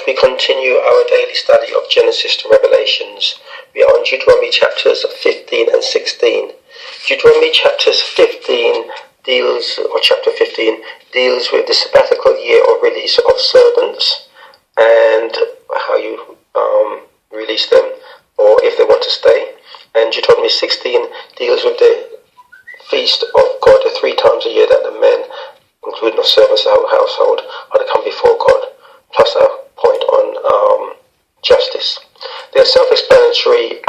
we continue our daily study of Genesis to Revelations. We are on Deuteronomy chapters 15 and 16. Deuteronomy chapter 15 deals with the sabbatical year of release of servants and how you release them, or if they want to stay. And Deuteronomy 16 deals with the feast of God, the 3 times a year that the men, including the servants of the household, are to come before God, plus a point on justice. They're self-explanatory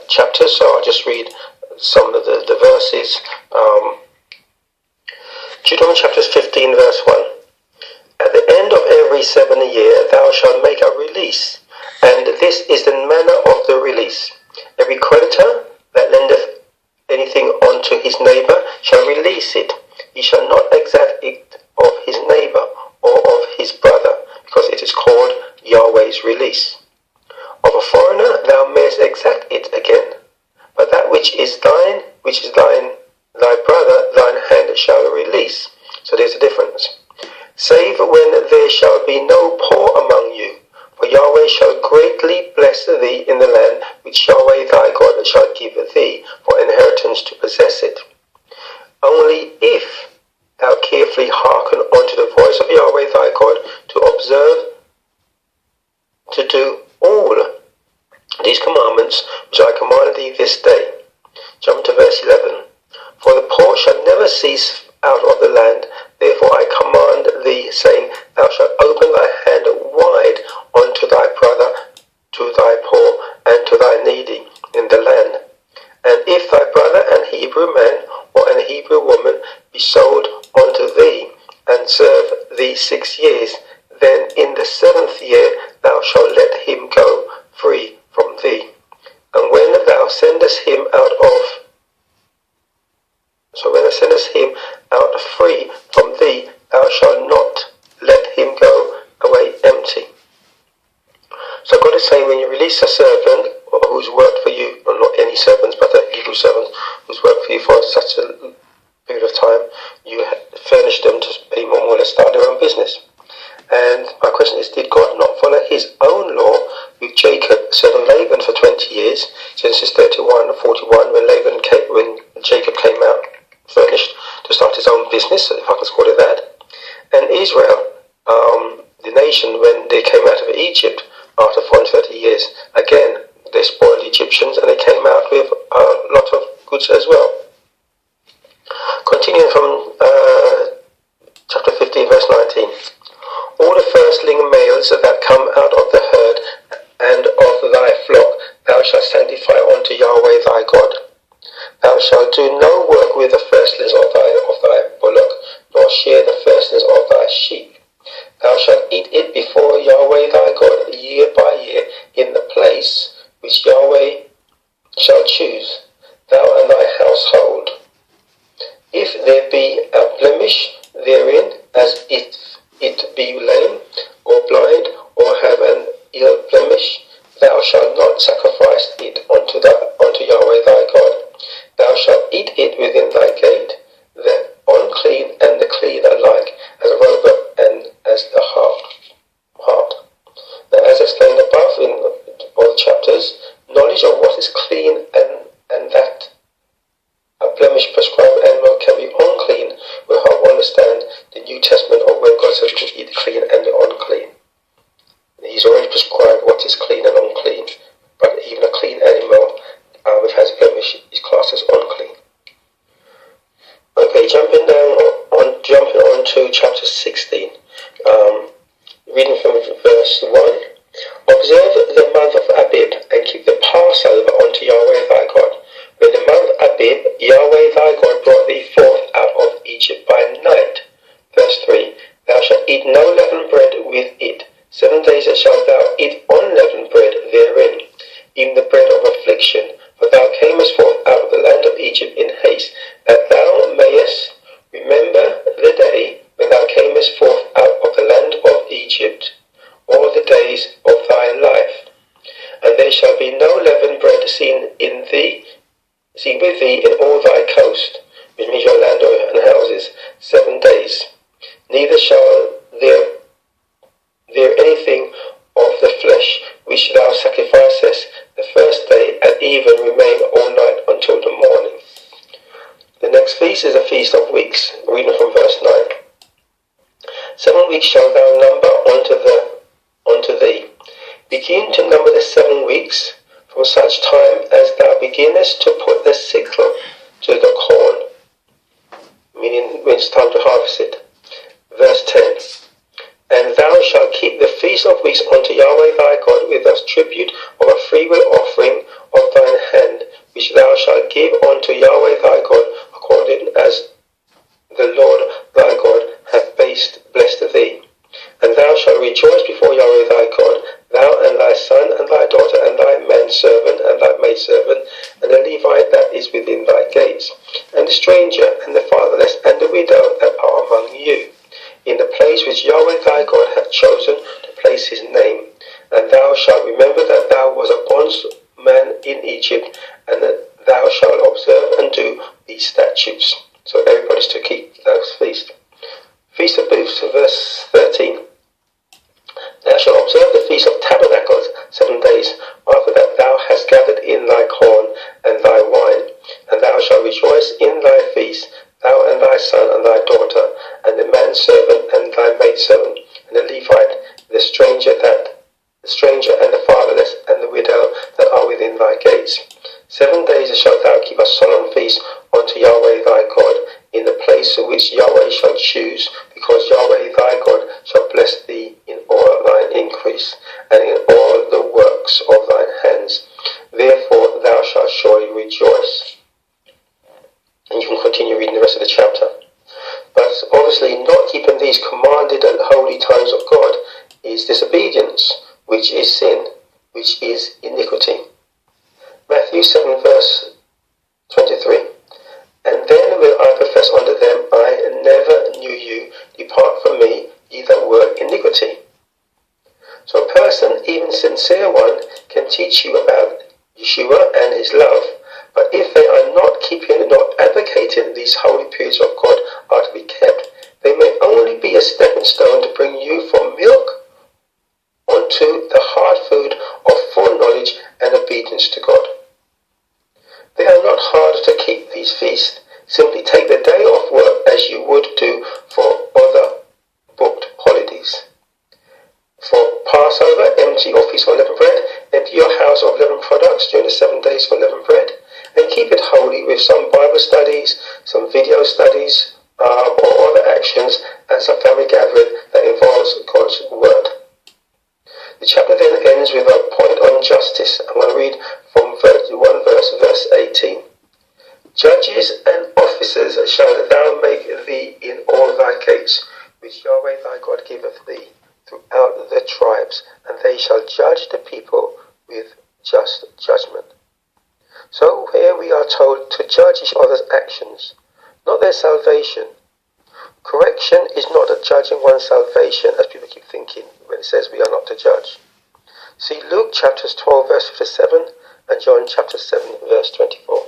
chapters, so I'll just read some of the verses. Deuteronomy chapter 15, verse 1. At the end of every 7 year thou shalt make a release, and this is the manner of the release. Every creditor that lendeth anything unto his neighbour shall release it. He shall not exact it of his neighbour or of his brother, because it is called Yahweh's release. Of a foreigner thou mayest exact it again, but that which is thine, thy brother, thine hand shall release. So there's a difference. Save when there shall be no poor among you, for Yahweh shall greatly bless thee in the land which Yahweh thy God shall give thee for inheritance to possess it. Only if thou carefully hearken unto the voice of Yahweh thy God, to observe to do all these commandments which I command thee this day. Jump to verse 11. For the poor shall never cease out of the land, therefore I command thee, saying, thou shalt open thy hand wide unto thy brother, to thy poor, and to thy needy in the land. And if thy brother, an Hebrew man or an Hebrew woman, be sold unto thee, and serve thee 6 years, then in the 7th year thou shalt let him go free from thee. And when thou sendest him out free from thee, thou shalt not let him go away empty. So God is saying, when you release a servant who's worked for you, or not any servants, but a Hebrew servant who's worked for you for such a period of time, you furnish them to be more or less start their own business. And my question is, did God not follow his own law with Jacob serving Laban for 20 years? Genesis 31:41, when Jacob came out furnished to start his own business, if I can call it that. And Israel, the nation, when they came out of Egypt after 430 years, again, they spoiled the Egyptians and they came out with a lot of goods as well. Continuing from chapter 15, verse 19. All the firstling males that come out of the herd and of thy flock thou shalt sanctify unto Yahweh thy God. Thou shalt do no work with the firstlings of thy bullock, nor share the firstlings of thy sheep. Thou shalt eat it before Yahweh thy God year by year in the place which Yahweh shall choose, thou and thy household. If there be a blemish therein, as it be lame, or blind, or have an ill blemish, thou shalt not sacrifice it unto Yahweh thy God. Thou shalt eat it within thy gate, the unclean and the clean alike, as a rover and as the heart. Now, as explained above in all chapters, knowledge of what is clean and that a blemish prescribed animal can be unclean will help understand the New Testament of when God says we should eat the clean and the unclean. He's already prescribed what is clean and unclean, but even a clean animal which has a blemish is classed as unclean. Okay, jumping on to chapter 16, reading from verse 1. Observe the month of Abib, and keep the Passover unto Yahweh thy God. When the month Abib, Yahweh thy God brought thee forth out of Egypt by night. Verse 3. Thou shalt eat no leavened bread with it. 7 days shalt thou eat unleavened bread therein, even the bread of affliction. For thou camest forth out of the land of Egypt in haste, that thou mayest remember the day when thou camest forth out of the land of Egypt, all the days of thy life. And there shall be no leavened bread seen with thee in all thy coast, which means your land and houses, 7 days. Neither shall there anything of the flesh which thou sacrificest the first day at even remain all night until the morning. The next feast is a feast of weeks, reading from verse 9. 7 weeks shalt thou number unto thee. Begin to number the 7 weeks from such time as thou beginnest to put the sickle to the corn, meaning when it's time to harvest it. Verse 10. And thou shalt keep the feast of weeks unto Yahweh thy God with a tribute of a freewill offering of thine hand, which thou shalt give unto Yahweh thy God, according as the Lord thy God hath blessed thee. And thou shalt rejoice before Yahweh thy God, thou and thy son and thy daughter and thy manservant and thy maidservant, and the Levite that is within thy gates, and the stranger and the fatherless and the widow that are among you, in the place which Yahweh thy God hath chosen to place his name. And thou shalt remember that thou was a bondman in Egypt, and that thou shalt observe and do these statutes. So everybody's to keep those feasts. Feast of Booths, verse 13. Thou shalt observe the Feast of Tabernacles 7 days, after that thou hast gathered in thy corn and thy wine. And thou shalt rejoice in thy feast, thou and thy son and thy daughter, and the manservant and thy maidservant, and the Levite, the stranger and the fatherless, and the widow that are within thy gates. 7 days shalt thou keep a solemn feast unto Yahweh thy God, in the place which Yahweh shall choose, because Yahweh thy God shall bless thee in all thine increase, and in all the works of thine hands. Therefore thou shalt surely rejoice. And you can continue reading the rest of the chapter. But obviously not keeping these commanded and holy times of God is disobedience, which is sin, which is iniquity. Matthew 7 verse 23. And then will I profess unto them, I never knew you, depart from me, ye that work iniquity. So a person, even sincere one, can teach you about Yeshua and his love, but if they are not keeping nor advocating these holy periods of God are to be kept, they may only be a stepping stone to bring you from milk onto the hard food of full knowledge and obedience to God. They are not hard to keep these feasts. Simply take the day off work as you would do for other booked holidays. For Passover, empty your feast for leavened bread, empty your house of leavened products during the 7 days for leavened bread, and keep it holy with some Bible studies, some video studies, or other actions, and some family gathering that involves God's word. The chapter then ends with a point on justice. I'm going to read from verse 18. Judges and officers shalt thou make thee in all thy gates, which Yahweh thy God giveth thee, throughout the tribes, and they shall judge the people with just judgment. So here we are told to judge each other's actions, not their salvation. Correction is not judging one's salvation, as people keep thinking when it says we are not to judge. See Luke chapters 12 verse 57 and John chapter 7 verse 24.